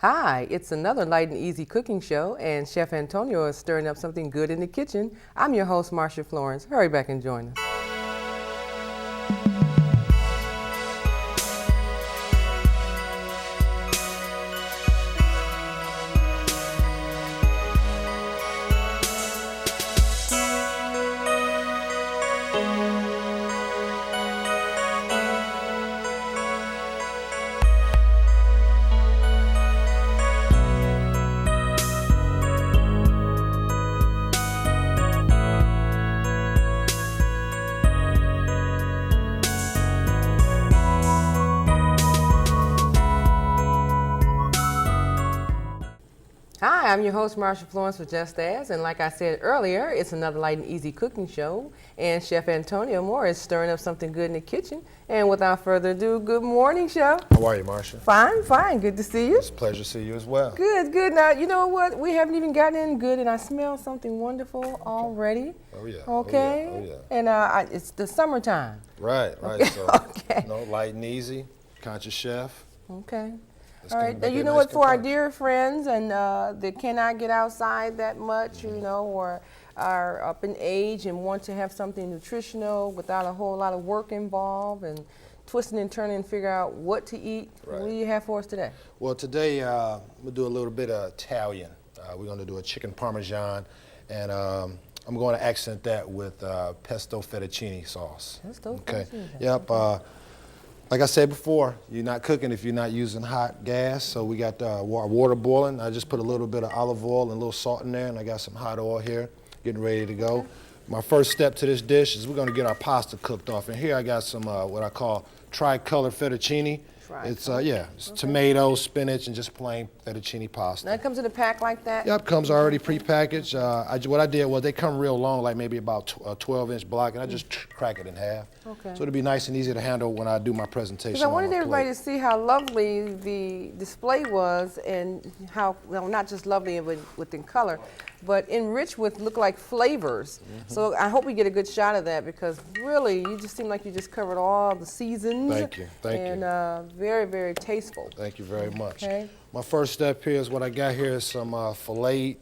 Hi, it's another light and easy cooking show, and Chef Antonio is stirring up something good in the kitchen. I'm your host, Marsha Florence. Hurry back and join us. Hi, I'm your host, Marsha Florence for Just As, and like I said earlier, it's another light and easy cooking show, and Chef Antonio Moore is stirring up something good in the kitchen. And without further ado, good morning, Chef. How are you, Marsha? Fine, fine. Good to see you. It's a pleasure to see you as well. Good, good. Now, you know what? We haven't even gotten in good, and I smell something wonderful already. Oh, yeah. Okay? Oh, yeah. And it's the summertime. Right. Okay. So, Okay. light and easy, conscious chef. Okay. Let's All go right. make Now, you a know nice what? For our concoction. dear friends and that cannot get outside that much, or are up in age and want to have something nutritional without a whole lot of work involved and twisting and turning and figure out what to eat, Right. what do you have for us today? Well, today we'll do a little bit of Italian. We're going to do a chicken parmesan, and I'm going to accent that with pesto fettuccine sauce. Pesto Okay. fettuccine. Yep. Like I said before, you're not cooking if you're not using hot gas. So we got water boiling. I just put a little bit of olive oil and a little salt in there, and I got some hot oil here, getting ready to go. My first step to this dish is we're going to get our pasta cooked off. And here I got some what I call tricolor fettuccine. It's it's tomato, spinach, and just plain fettuccine pasta. Now it comes in a pack like that? Yep, comes already prepackaged. What I did was they come real long, like maybe about a 12-inch block, and I just crack it in half. Okay. So it'll be nice and easy to handle when I do my presentation. Because I wanted on my everybody plate. to see how lovely the display was and how, well, not just lovely within color, but enriched with look like flavors. So I hope we get a good shot of that because really you just seem like you just covered all the seasons. Thank you, thank you. And very, very tasteful. Thank you very much. Okay. My first step here is what I got here is some filleted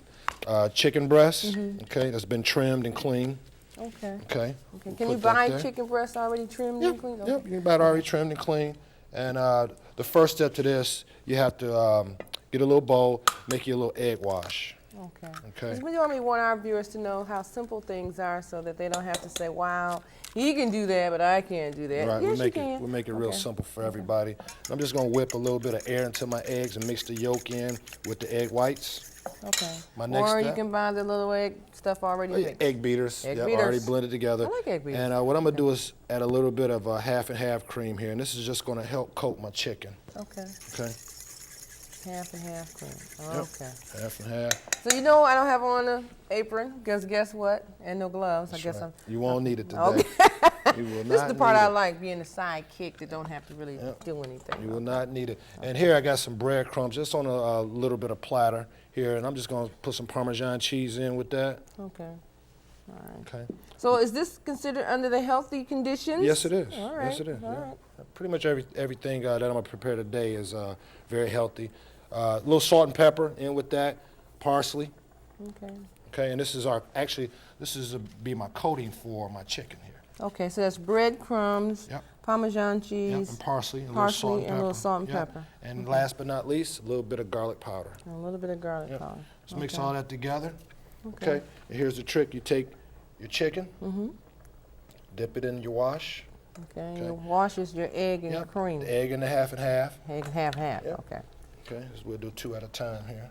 chicken breast, okay, that's been trimmed and cleaned. Okay. Okay. Okay. We'll Can you put that buy there. chicken breast already trimmed Yep, and cleaned? yep, you can buy it already trimmed and clean. And the first step to this, you have to get a little bowl, make you a little egg wash. Okay. Okay. 'Cause we normally want our viewers to know how simple things are so that they don't have to say, wow, he can do that, but I can't do that. Right, Yes, we make you it can. we make it real Okay. simple for everybody. I'm just gonna whip a little bit of air into my eggs and mix the yolk in with the egg whites. Okay. My next or you step- can buy the little egg stuff already mixed. Egg beaters, Egg yep, beaters. already blended together. I like egg beaters. And what I'm gonna do is add a little bit of half and half cream here, and this is just gonna help coat my chicken. Okay. Okay, Half and half cream. Yep. Okay. half and half. So you know I don't have on an apron because guess what? And no gloves. I guess Right. You won't need it today. Okay. You will This is not the part need I it. like, being the sidekick that don't have to really Yep. do anything. You will not need it. And here I got some breadcrumbs just on a little bit of platter here, and I'm just gonna put some Parmesan cheese in with that. Okay. All right. Okay. So is this considered under the healthy conditions? Yes, it is. All right. Yes, it is. All yeah. right. Pretty much everything that I'm gonna prepare today is very healthy. A little salt and pepper in with that, parsley. Okay. Okay, and this is be my coating for my chicken here. Okay, so that's breadcrumbs, Yep. Parmesan Yep, cheese, and parsley, and a little parsley, salt and and pepper. a little salt and Yep. pepper. And last but not least, a little bit of garlic powder. and a little bit of garlic Yep. powder. Let's mix Okay. all that together. Okay. Okay. And here's the trick: you take your chicken, dip it in your wash. Okay. Okay. Your wash is your egg and your Yep. cream. The egg and the half and half. Egg half. Yep. Okay. Okay, so we'll do 2 at a time here.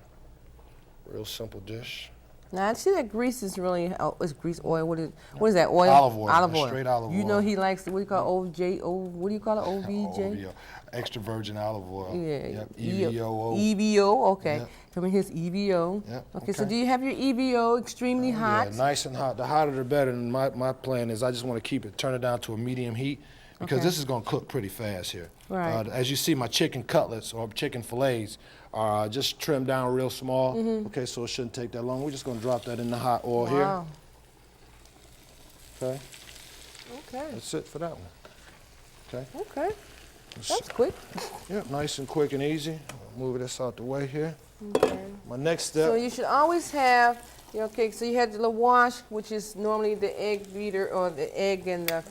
Real simple dish. Now I see that grease is really it's grease oil. What is that oil? Olive oil, Olive oil. straight olive You know oil. he likes what do you call OJ? What do you call it? OVJ? OVO, extra virgin olive oil. Yeah. Yep. EVO. EVO. Okay. Yep. Come in here's EVO. Yep, Okay. So okay. do you have your EVO extremely hot? Yeah, nice and hot. The hotter the better. And my plan is I just want to keep it, turn it down to a medium heat because Okay. this is going to cook pretty fast here. Right. As you see, my chicken cutlets or chicken fillets are just trimmed down real small. Okay, so it shouldn't take that long. We're just going to drop that in the hot oil Wow. here. Okay, Okay. that's it for that one. Okay. Okay. That's quick. Yep, nice and quick and easy. Move this out the way here. Okay. My next step. So you should always have, okay, so you had the little wash, which is normally the egg beater or the egg and the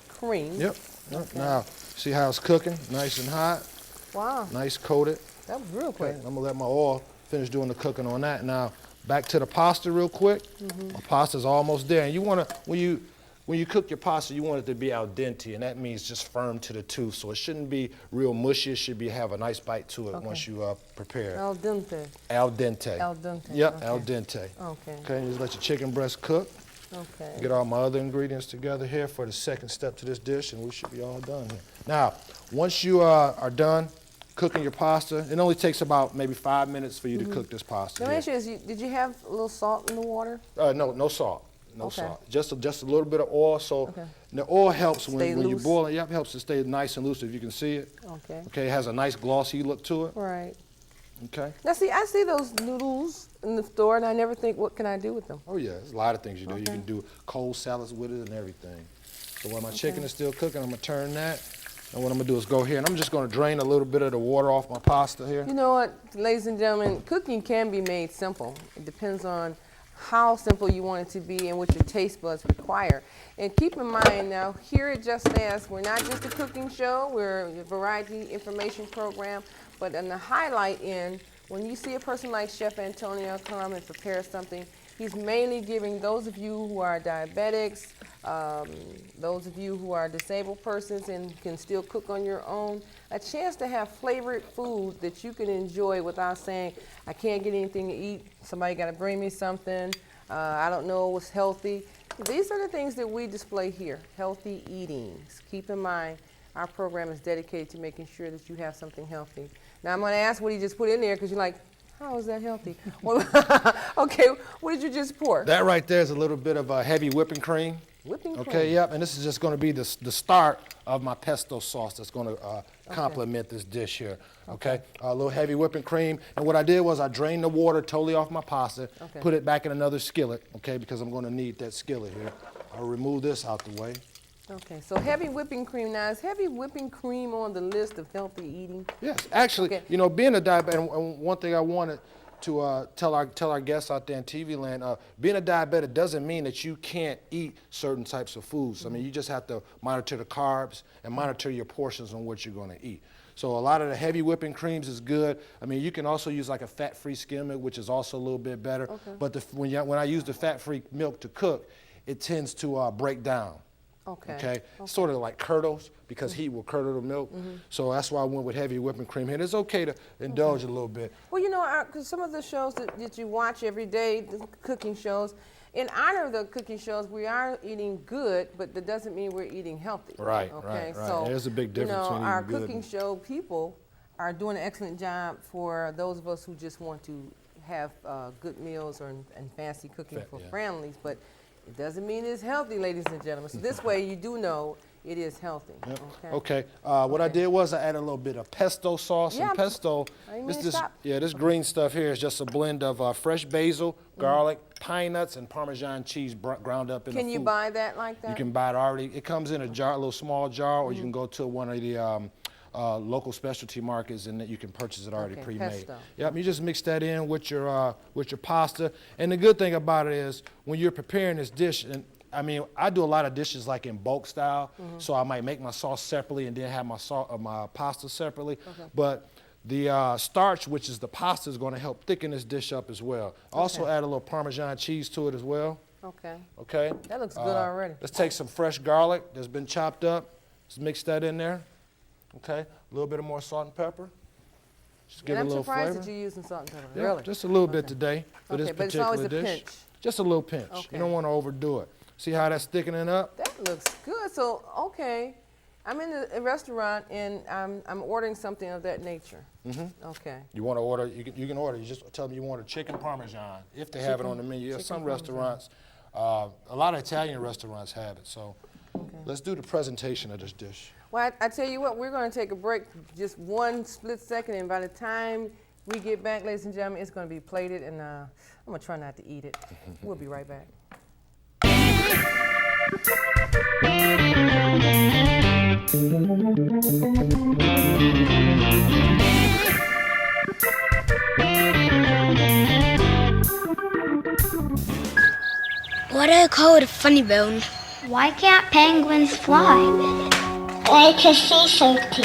cream. Yep. Okay. Now, see how it's cooking? Nice and hot. Wow. Nice coated. That was real quick. Okay, I'm gonna let my oil finish doing the cooking on that. Now, back to the pasta real quick. My pasta's almost there. And you wanna, when you cook your pasta, you want it to be al dente, and that means just firm to the tooth. So it shouldn't be real mushy. It should have a nice bite to it once you prepare it. Al dente. Al dente. Al dente. Yep, Okay. al dente. Okay. Okay, just let your chicken breast cook. Okay. Get all my other ingredients together here for the second step to this dish, and we should be all done here. Now, once you are done cooking your pasta, it only takes about maybe 5 minutes for you to cook this pasta. Let me here. ask you, did you have a little salt in the water? No salt. No Okay. salt. Just a little bit of oil. So Okay. the oil helps Stay when you loose? boil it. Yep, helps it stay nice and loose if you can see it. Okay. Okay, it has a nice glossy look to it. Right. Okay. Now see, I see those noodles in the store, and I never think, what can I do with them? Oh yeah, there's a lot of things you do. You Okay. can do cold salads with it and everything. So while my chicken is still cooking, I'm gonna turn that. And what I'm gonna do is go here, and I'm just gonna drain a little bit of the water off my pasta here. You know what, ladies and gentlemen, cooking can be made simple. It depends on how simple you want it to be and what your taste buds require. And keep in mind now, here at Just Ask, we're not just a cooking show, we're a variety information program, but in the highlight end, when you see a person like Chef Antonio come and prepare something, he's mainly giving those of you who are diabetics, those of you who are disabled persons and can still cook on your own, a chance to have flavored food that you can enjoy without saying, I can't get anything to eat, somebody got to bring me something, I don't know what's healthy. These are the things that we display here, healthy eatings. Keep in mind, our program is dedicated to making sure that you have something healthy. Now I'm going to ask what he just put in there because you're like, how is that healthy? Well, okay, what did you just pour? That right there is a little bit of heavy whipping cream. Whipping cream. Okay, yep, and this is just going to be the start of my pesto sauce that's going to complement this dish here. Okay, a little heavy whipping cream, and what I did was I drained the water totally off my pasta, put it back in another skillet, okay, because I'm going to need that skillet here. I'll remove this out the way. Okay, so heavy whipping cream. Now, is heavy whipping cream on the list of healthy eating? Yes, actually, Okay. you know, being a diabetic, and one thing I wanted to tell our guests out there in TV land, being a diabetic doesn't mean that you can't eat certain types of foods. I mean, you just have to monitor the carbs and monitor your portions on what you're going to eat. So a lot of the heavy whipping creams is good. I mean, you can also use like a fat-free skim milk, which is also a little bit better. Okay. But when I use the fat-free milk to cook, it tends to break down. Okay. Sort of like curdles, because heat will curdle the milk. So that's why I went with heavy whipping cream here. It's okay to indulge a little bit. Well, you know, 'cause some of the shows that you watch every day, the cooking shows, in honor of the cooking shows, we are eating good, but that doesn't mean we're eating healthy. Right, Okay, right. so There's a big difference you know, between our eating good cooking and- show people are doing an excellent job for those of us who just want to have good meals and fancy cooking for Yeah. families, but it doesn't mean it's healthy, ladies and gentlemen. So this way you do know it is healthy. Yep. Okay. Okay. What I did was I added a little bit of pesto sauce. Yeah. And pesto, I mean, this stop. this green stuff here is just a blend of fresh basil, garlic, pine nuts, and Parmesan cheese ground up in Can the you food. buy that like that? You can buy it already. It comes in a jar, a little small jar, or you can go to one of the local specialty markets and you can purchase it already Okay, pre-made. pesto. Yep, you just mix that in with your pasta. And the good thing about it is when you're preparing this dish, and I mean, I do a lot of dishes like in bulk style, so I might make my sauce separately and then have my pasta separately. But the starch, which is the pasta, is going to help thicken this dish up as well. Also add a little Parmesan cheese to it as well. Okay. Okay. That looks good already. Let's take some fresh garlic that's been chopped up. Let's mix that in there. Okay. A little bit of more salt and pepper. Just give it And a I'm little surprised flavor. that you're using salt and pepper. Yeah, Really? just a little bit today for this Okay, but it's particular always a dish. pinch. Just a little pinch. Okay. You don't want to overdo it. See how that's thickening up? That looks good. So, okay, I'm in a restaurant and I'm ordering something of that nature. Okay. You want to order, you can order. You just tell them you want a chicken Parmesan if they have it on the menu. Yeah, some restaurants, a lot of Italian restaurants have it. So let's do the presentation of this dish. Well, I tell you what, we're going to take a break just one split second, and by the time we get back, ladies and gentlemen, it's going to be plated, and I'm going to try not to eat it. We'll be right back. Why do I call it a funny bone? Why can't penguins fly? Like a sea safety.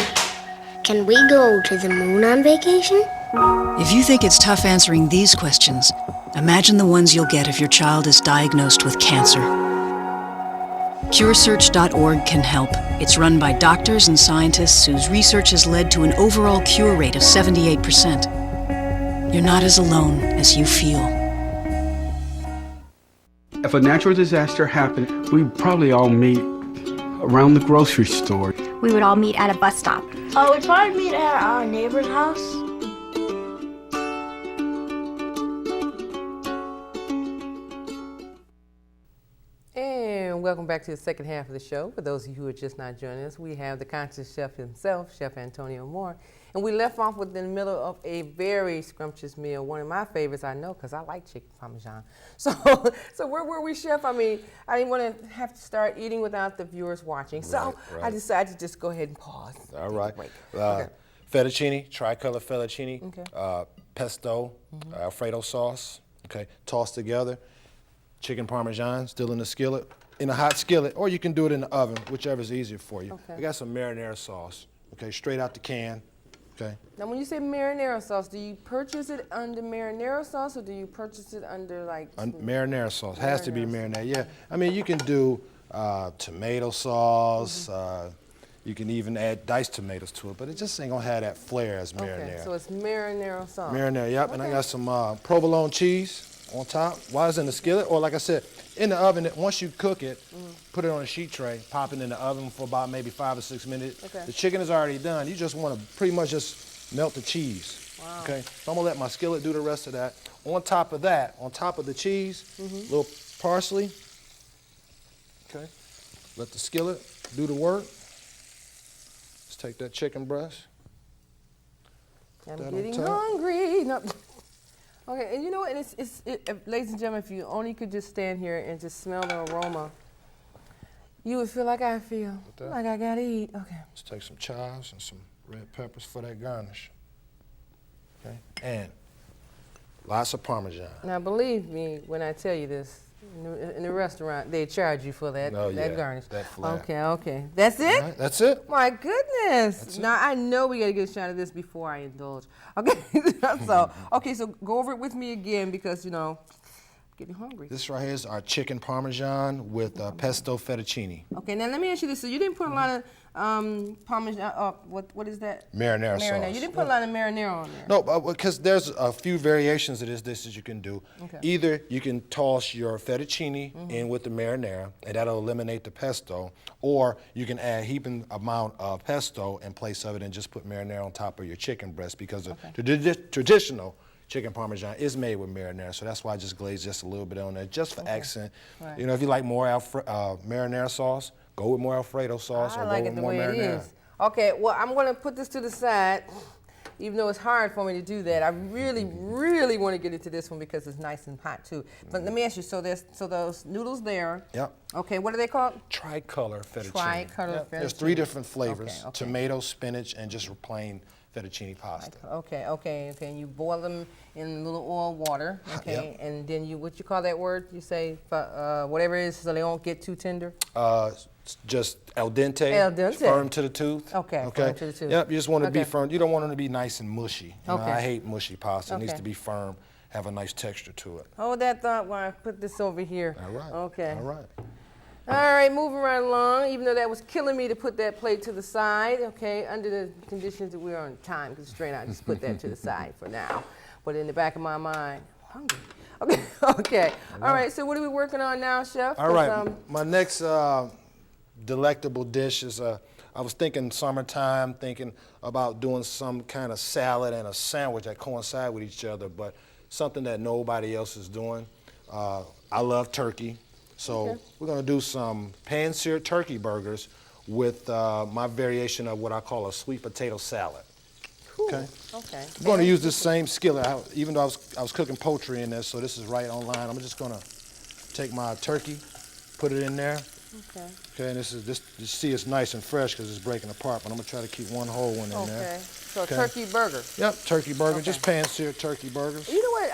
Can we go to the moon on vacation? If you think it's tough answering these questions, imagine the ones you'll get if your child is diagnosed with cancer. CureSearch.org can help. It's run by doctors and scientists whose research has led to an overall cure rate of 78%. You're not as alone as you feel. If a natural disaster happened, we'd probably all meet around the grocery store. We would all meet at a bus stop. Oh, we'd probably meet at our neighbor's house. And welcome back to the second half of the show. For those of you who are just not joining us, we have the conscious chef himself, Chef Antonio Moore. And we left off in the middle of a very scrumptious meal, one of my favorites, I know, because I like chicken parmesan. So where were we, Chef? I mean, I didn't want to have to start eating without the viewers watching. So Right. I decided to just go ahead and pause. All right. Okay. Fettuccine, tricolor fettuccine, Okay. pesto, Alfredo sauce, okay, tossed together. Chicken parmesan, still in the skillet, in a hot skillet, or you can do it in the oven, whichever is easier for you. Okay. We got some marinara sauce, okay, straight out the can, okay. Now, when you say marinara sauce, do you purchase it under marinara sauce, or do you purchase it under like Marinara sauce, has to be Marinara marinara, yeah. I mean, you can do tomato sauce, you can even add diced tomatoes to it, but it just ain't gonna have that flair as marinara. Okay, so it's marinara sauce. Marinara, yep, and I Okay. got some provolone cheese on top while it's in the skillet, or like I said, in the oven. Once you cook it, put it on a sheet tray, pop it in the oven for about maybe 5 or 6 minutes. Okay. The chicken is already done. You just want to pretty much just melt the cheese. Wow. Okay, so I'm gonna let my skillet do the rest of that. On top of that, on top of the cheese, little parsley. Okay, let the skillet do the work. Let's take that chicken breast. I'm that on getting top. hungry. No. Okay, and you know what? And ladies and gentlemen, if you only could just stand here and just smell the aroma, you would feel like I feel, that? like I gotta eat. Okay. Let's take some chives and some red peppers for that garnish. Okay, and lots of Parmesan. Now, believe me when I tell you this, in the restaurant, they charge you for that, Oh, yeah, garnish. that flair. Okay. That's it? All right, that's it. My goodness. That's it. Now, I know we got to get a shot of this before I indulge. Okay, so go over it with me again because, you know, I'm getting hungry. This right here is our chicken Parmesan with pesto fettuccine. Okay, now let me ask you this. So you didn't put a lot of Parmesan, what is that? Marinara sauce. You didn't put a lot of marinara on there. No, because there's a few variations of this dish you can do. Okay. Either you can toss your fettuccine in with the marinara, and that'll eliminate the pesto, or you can add heaping amount of pesto in place of it and just put marinara on top of your chicken breast, because the traditional chicken Parmesan is made with marinara, so that's why I just glaze just a little bit on there, just for accent. Right. You know, if you like more marinara sauce, go with more Alfredo sauce, I or like go it with the more way it marinara. is. Okay, well, I'm going to put this to the side, even though it's hard for me to do that. I really, really want to get into this one because it's nice and hot too. But let me ask you, so those noodles there. Yep. Okay, what are they called? Tricolor fettuccine. Tricolor Yep. There's fettuccine. 3 different flavors: Okay. tomato, spinach, and just plain fettuccine pasta. Okay. And you boil them in a little oil water. Okay, and then what you call that word? You say whatever it is, so they don't get too tender. Just al dente, Al dente. firm to the tooth. Okay, firm to the tooth. Yep, you just want to be Okay. firm. You don't want them to be nice and mushy. You know, Okay. I hate mushy pasta. It needs Okay. to be firm, have a nice texture to it. Hold that thought while I put this over here. All right. Okay. All right. All right, moving right along, even though that was killing me to put that plate to the side, okay, under the conditions that we're on time constraint, I just put that to the side for now. But in the back of my mind, I'm hungry. Okay. All right, so what are we working on now, Chef? All right. My next delectable dish is I was thinking summertime, thinking about doing some kind of salad and a sandwich that coincide with each other, but something that nobody else is doing. I love turkey, so we're gonna do some pan-seared turkey burgers with my variation of what I call a sweet potato salad. Okay. Okay. I'm going to use this same skillet, even though I was cooking poultry in there, so this is right on line. I'm just going to take my turkey, put it in there, Okay. Okay, and this you see it's nice and fresh because it's breaking apart, but I'm gonna try to keep one whole one in there. Okay. So Okay. turkey burger. Yep, turkey burger, Okay. just pan-seared turkey burgers. You know what?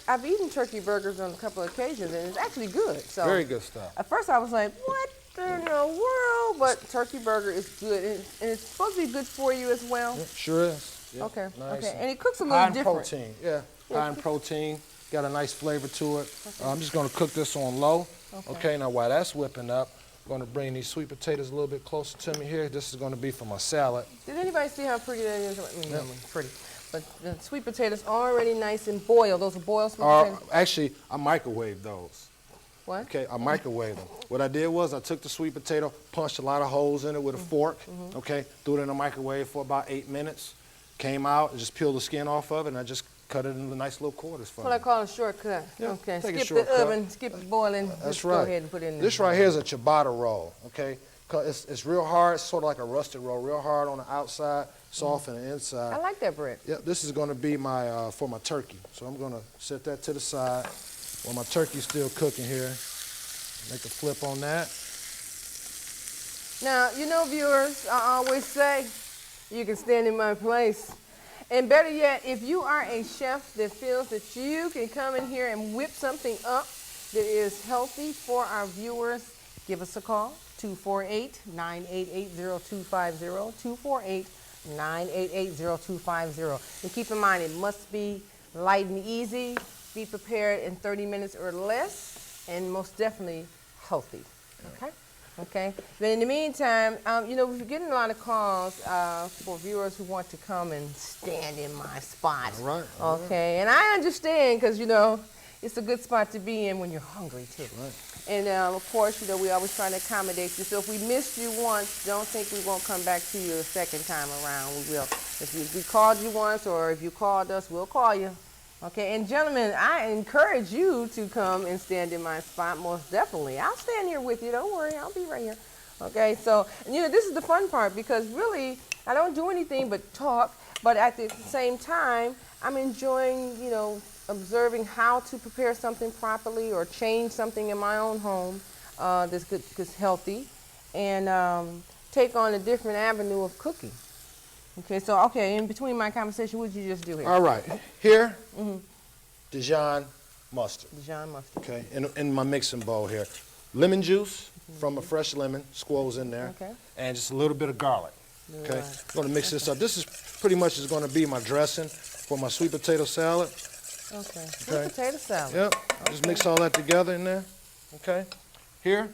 I've eaten turkey burgers on a couple of occasions, and it's actually good. So Very good stuff. at first I was like, what in the world? But turkey burger is good, and it's supposed to be good for you as well. Yep, sure is. Yep, Okay. nice Okay. And it cooks a little high in different. protein, yeah. High in protein, got a nice flavor to it. I'm just gonna cook this on low. Okay, now while that's whipping up, I'm gonna bring these sweet potatoes a little bit closer to me here. This is gonna be for my salad. Did anybody see how pretty that is? Pretty. But the sweet potatoes already nice and boiled. Those are boiled sweet potatoes? Actually, I microwaved those. What? Okay, I microwaved them. What I did was I took the sweet potato, punched a lot of holes in it with a fork, okay, threw it in the microwave for about 8 minutes, came out and just peeled the skin off of it, and I just cut it into nice little quarters for What I me. call a shortcut. Yeah, Okay. take a Skip shortcut. the oven, skip the boiling. That's just right. Go ahead and put it in This there. right here is a ciabatta roll, okay? It's real hard, sort of like a rusted roll, real hard on the outside, soft on the inside. I like that bread. Yeah, this is going to be my for my turkey. So I'm going to set that to the side while my turkey's still cooking here. Make a flip on that. Now, you know, viewers, I always say you can stand in my place. And better yet, if you are a chef that feels that you can come in here and whip something up that is healthy for our viewers, give us a call, 248-988-0250, 248-988-0250. And keep in mind, it must be light and easy, be prepared in 30 minutes or less, and most definitely healthy, okay? Okay. But in the meantime, you know, we're getting a lot of calls for viewers who want to come and stand in my spot. All right. Okay. And I understand because, you know, it's a good spot to be in when you're hungry, too. Right. And, of course, you know, we always try to accommodate you. So if we missed you once, don't think we won't come back to you a second time around. We will. If we called you once or if you called us, we'll call you. Okay, and gentlemen, I encourage you to come and stand in my spot, most definitely. I'll stand here with you, don't worry, I'll be right here. Okay, so, you know, this is the fun part because really, I don't do anything but talk, but at the same time, I'm enjoying, you know, observing how to prepare something properly or change something in my own home that's good, that's healthy, and take on a different avenue of cooking. Okay, so, okay, in between my conversation, what did you just do here? All right. Here, Dijon mustard. Dijon mustard. Okay, in my mixing bowl here. Lemon juice from a fresh lemon, squirrels in there. Okay. And just a little bit of garlic. Okay, Right. I'm going to mix this up. This is pretty much is going to be my dressing for my sweet potato salad. Okay, sweet Okay. potato salad. Yep, just mix all that together in there. Okay, here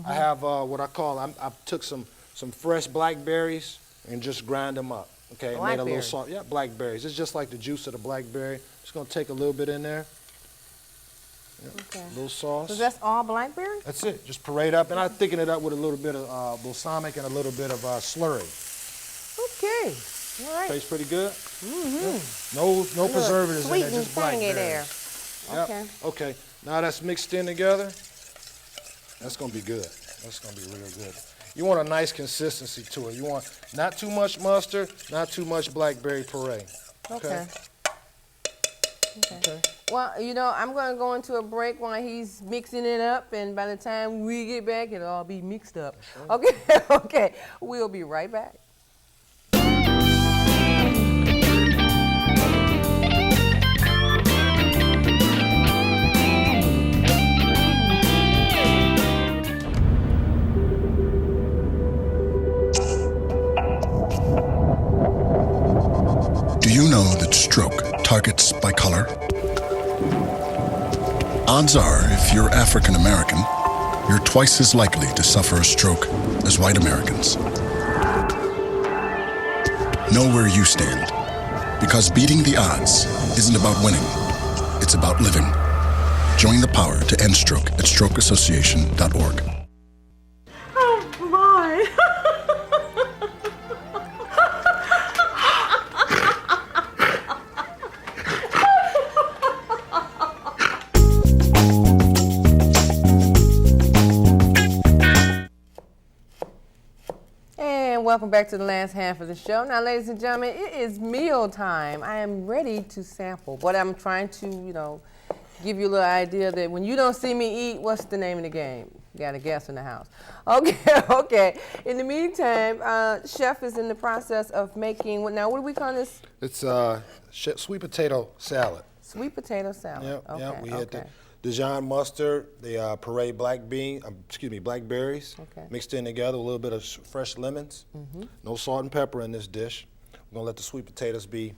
I have what I call, I took some fresh blackberries and just grind them up. Okay, made a little Blackberries. salt. Yeah, blackberries. It's just like the juice of the blackberry. Just gonna take a little bit in there. Yep. Okay. A little sauce. So that's all blackberries? That's it. Just parade up, and I thicken it up with a little bit of balsamic and a little bit of slurry. Okay, all right. Tastes pretty good. Yep. No preservatives in Sweet there, and just tangy blackberries. there. Yep. Okay. Okay. Now that's mixed in together. That's gonna be good. That's gonna be real good. You want a nice consistency to it. You want not too much mustard, not too much blackberry puree. Okay. Okay. Well, you know, I'm going to go into a break while he's mixing it up, and by the time we get back, it'll all be mixed up. Okay, okay. We'll be right back. Do you know that stroke targets by color? Odds are, if you're African American, you're twice as likely to suffer a stroke as white Americans. Know where you stand, because beating the odds isn't about winning, it's about living. Join the power to end stroke at strokeassociation.org. Oh my! And welcome back to the last half of the show. Now, ladies and gentlemen, it is meal time. I am ready to sample, but I'm trying to, you know, give you a little idea that when you don't see me eat, what's the name of the game? Got a guest in the house. Okay, okay. In the meantime, Chef is in the process of making, what do we call this? It's sweet potato salad. Sweet potato salad. Yep, Okay, yep. We had the okay. Dijon mustard, the puree blackberries, Okay. mixed in together, a little bit of fresh lemons. No salt and pepper in this dish. We're gonna let the sweet potatoes be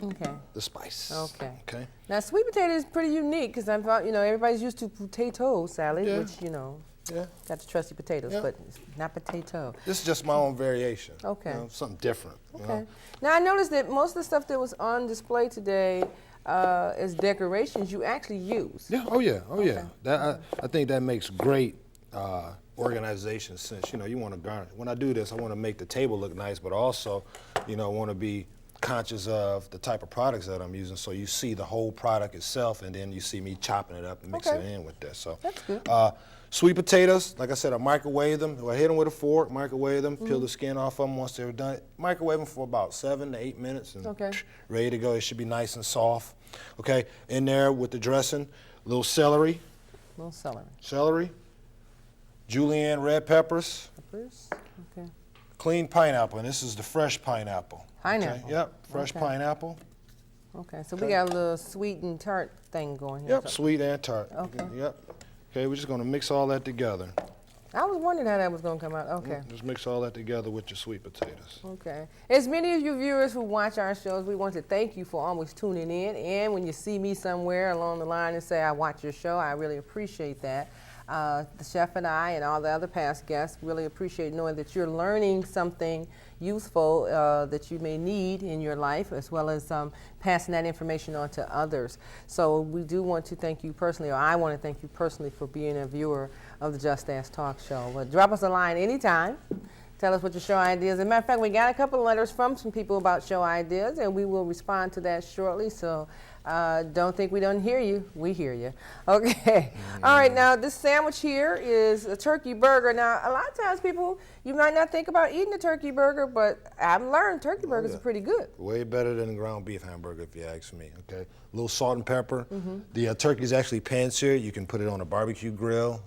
Okay. the spice. Okay. Okay. Now, sweet potato is pretty unique because I thought, everybody's used to potato salad, Yeah. which, Yeah. got to trust your potatoes, Yeah. but it's not potato. This is just my own variation. Okay. Something different. you Okay. know. Now, I noticed that most of the stuff that was on display today as decorations, you actually use. Yeah. Oh yeah. Oh yeah. I think that makes great organization since you want to garnish. When I do this, I want to make the table look nice, but also, want to be conscious of the type of products that I'm using, so you see the whole product itself, and then you see me chopping it up and mixing it in with this. So That's good. sweet potatoes, like I said, I microwave them. I hit them with a fork, microwave them, peel the skin off of them once they're done. Microwave them for about 7 to 8 minutes, and Okay. ready to go. It should be nice and soft. Okay, in there with the dressing, a little celery, Little celery. julienne red peppers, Peppers. Okay. clean pineapple, and this is the fresh pineapple. Pineapple. Okay? Yep, fresh Okay. pineapple. Okay, so we got a little sweet and tart thing going here. Yep, sweet and tart. Okay. Yep. Okay, we're just gonna mix all that together. I was wondering how that was going to come out. Okay. Just mix all that together with your sweet potatoes. Okay. As many of you viewers who watch our shows, we want to thank you for always tuning in. And when you see me somewhere along the line and say, I watch your show, I really appreciate that. The chef and I and all the other past guests really appreciate knowing that you're learning something useful that you may need in your life, as well as passing that information on to others. So we do want to thank you personally, or I want to thank you personally for being a viewer of the Just Ask Talk Show. But drop us a line anytime. Tell us what your show ideas. As a matter of fact, we got a couple of letters from some people about show ideas, and we will respond to that shortly. So don't think we don't hear you. We hear you. Okay. All right. Now, this sandwich here is a turkey burger. Now, a lot of times people, you might not think about eating a turkey burger, but I've learned turkey burgers are pretty good. Way better than a ground beef hamburger, if you ask me. Okay. A little salt and pepper. The turkey is actually pan-seared. You can put it on a barbecue grill.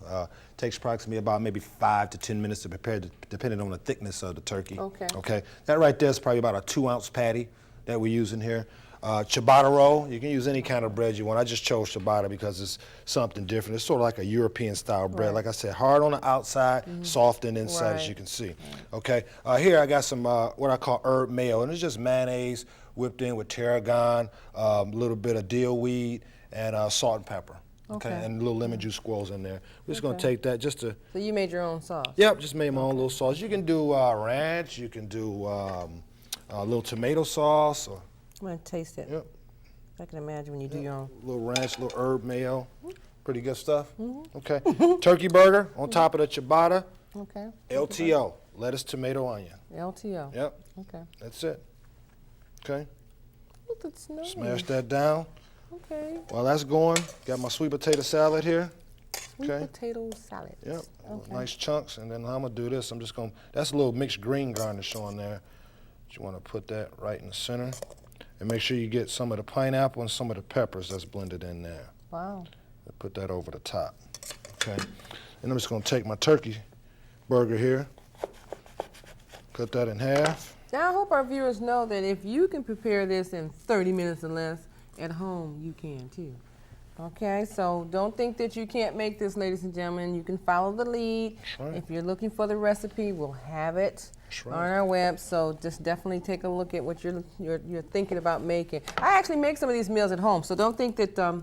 Takes approximately about maybe 5 to 10 minutes to prepare, depending on the thickness of the turkey. Okay. Okay. That right there is probably about a 2-ounce patty that we're using here. Ciabatta roll, you can use any kind of bread you want. I just chose ciabatta because it's something different. It's sort of like a European style bread. Right. Like I said, hard on the outside, soft and inside, as Right. you can see. Okay, here I got some what I call herb mayo, and it's just mayonnaise whipped in with tarragon, a little bit of dill weed, and salt and pepper. Okay, and a little lemon juice squirrels in there. We're just gonna take that just to. So you made your own sauce? Yep, just made my own little sauce. You can do ranch, you can do a little tomato sauce, or I'm going to taste it. yep. I can imagine when you do your own. A little ranch, a little herb mayo. Pretty good stuff. Okay. Turkey burger on top of the ciabatta. Okay. LTO, lettuce, tomato, onion. LTO. Yep, Okay. that's it. Okay. Look, that's nice. Smash that down. Okay. While that's going, got my sweet potato salad here. Sweet Okay. potato salad. Yep. Okay. Nice chunks. And then I'm going to do this. I'm just going to, that's a little mixed green garnish on there. You want to put that right in the center. And make sure you get some of the pineapple and some of the peppers that's blended in there. Wow. And put that over the top. Okay. And I'm just going to take my turkey burger here, cut that in half. Now, I hope our viewers know that if you can prepare this in 30 minutes or less, at home you can too. Okay, so don't think that you can't make this, ladies and gentlemen. You can follow the lead. right. If you're looking for the recipe, we'll have it That's on right. our web. So just definitely take a look at what you're thinking about making. I actually make some of these meals at home, so don't think that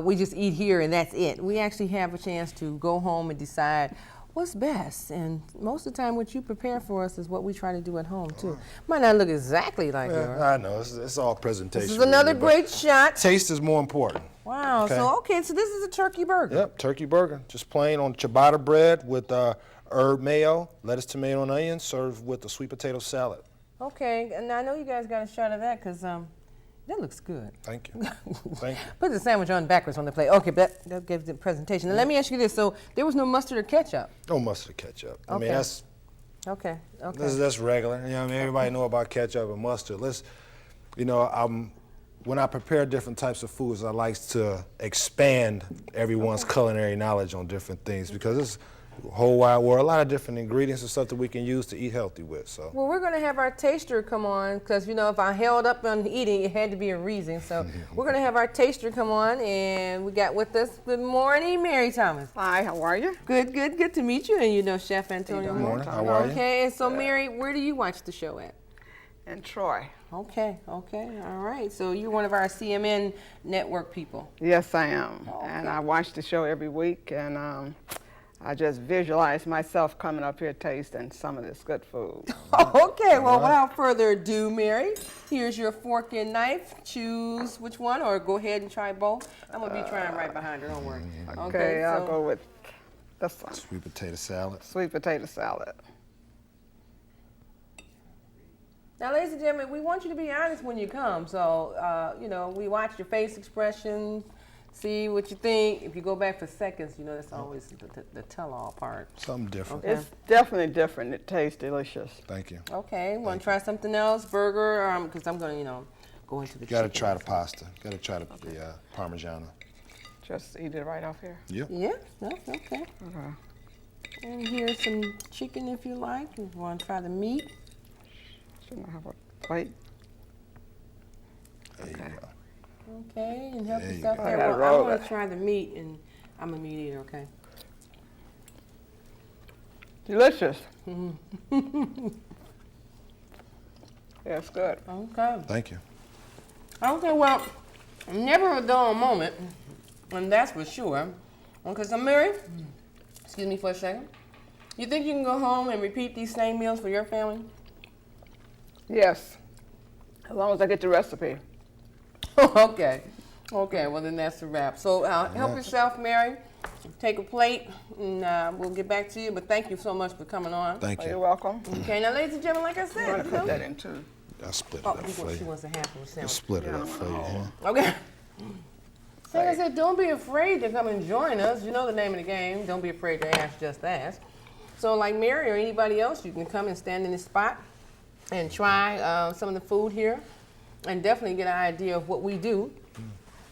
we just eat here and that's it. We actually have a chance to go home and decide what's best. And most of the time, what you prepare for us is what we try to do at home too. Might not look exactly like yours. I know, it's all presentation. This is another really, but great shot. Taste is more important. Wow. Okay. So this is a turkey burger. Yep, turkey burger. Just plain on ciabatta bread with herb mayo, lettuce, tomato, and onion, served with the sweet potato salad. Okay, and I know you guys got a shot of that because that looks good. Thank you. Thank you. Put the sandwich on backwards on the plate. Okay, but that gives the presentation. Now let me ask you this: so there was no mustard or ketchup? No mustard or ketchup. I mean, Okay. that's Okay. that's regular. You know, I mean, everybody know about ketchup and mustard. I'm when I prepare different types of foods, I like to expand everyone's culinary knowledge on different things because it's a whole wide world, a lot of different ingredients and stuff that we can use to eat healthy with. So. Well, we're going to have our taster come on because, you know, if I held up on eating, it had to be a reason. So we're going to have our taster come on, and we got with us, good morning, Mary Thomas. Hi, how are you? Good to meet you. And you know Chef Antonio. Good morning, how are you? Okay, and so Mary, where do you watch the show at? In Troy. Okay, all right. So you're one of our CMN network people. Yes, I am. Okay. And I watch the show every week, and I just visualize myself coming up here tasting some of this good food. Okay, well, without further ado, Mary, here's your fork and knife. Choose which one, or go ahead and try both. I'm going to be trying right behind her, don't worry. Okay, I'll go with this one. Sweet potato salad. Sweet potato salad. Now, ladies and gentlemen, we want you to be honest when you come. So, you know, we watch your face expressions, see what you think. If you go back for seconds, you know, that's always the tell-all part. Something different. Okay. It's definitely different. It tastes delicious. Thank you. Okay, want to try something else? Burger? Because I'm going to, you know, go into the You got to chicken. try the pasta. Got to try the Parmigiano. Just eat it right off here. Yep. Yeah, no, okay. And here's some chicken if you like. You want to try the meat? Shouldn't I have a plate? There you go. Okay, and help There you yourself go. there. I gotta Well, I roll want it. to try the meat, and I'm a meat eater, okay? Delicious. Yeah, it's good. Okay. Thank you. Okay, well, never a dull moment, and that's for sure. Okay, so Mary, excuse me for a second. You think you can go home and repeat these same meals for your family? Yes, as long as I get the recipe. Okay. Okay, well then that's a wrap. So help yourself, Mary. Take a plate, and we'll get back to you. But thank you so much for coming on. Thank You're you. welcome. Okay, now ladies and gentlemen, like I I'm said, going you to put know- that in too. I'll split it Oh, up for she you. wants a half of a Just sandwich. split it up for you. Huh? Okay. So like I said, don't be afraid to come and join us. You know the name of the game. Don't be afraid to ask, just ask. So like Mary or anybody else, you can come and stand in this spot and try some of the food here and definitely get an idea of what we do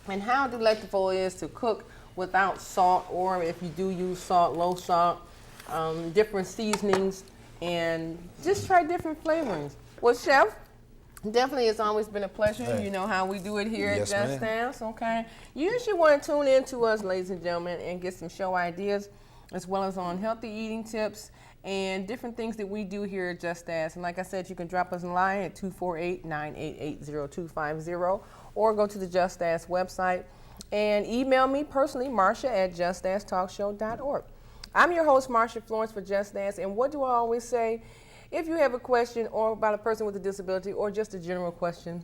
and how delectable it is to cook without salt, or if you do use salt, low salt, different seasonings, and just try different flavorings. Well, Chef, definitely it's always been a pleasure. Hey. You know how we do it here at Yes, Just ma'am. Dance, okay? You should want to tune in to us, ladies and gentlemen, and get some show ideas, as well as on healthy eating tips and different things that we do here at Just Ask. And like I said, you can drop us a line at 248-988-0250 or go to the Just Ask website and email me personally, Marsha at justasktalkshow.org. I'm your host, Marsha Florence for Just Ask, and what do I always say? If you have a question or about a person with a disability or just a general question,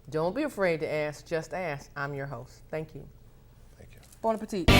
don't be afraid to ask, just ask. I'm your host. Thank you. Thank you. Bon appetit.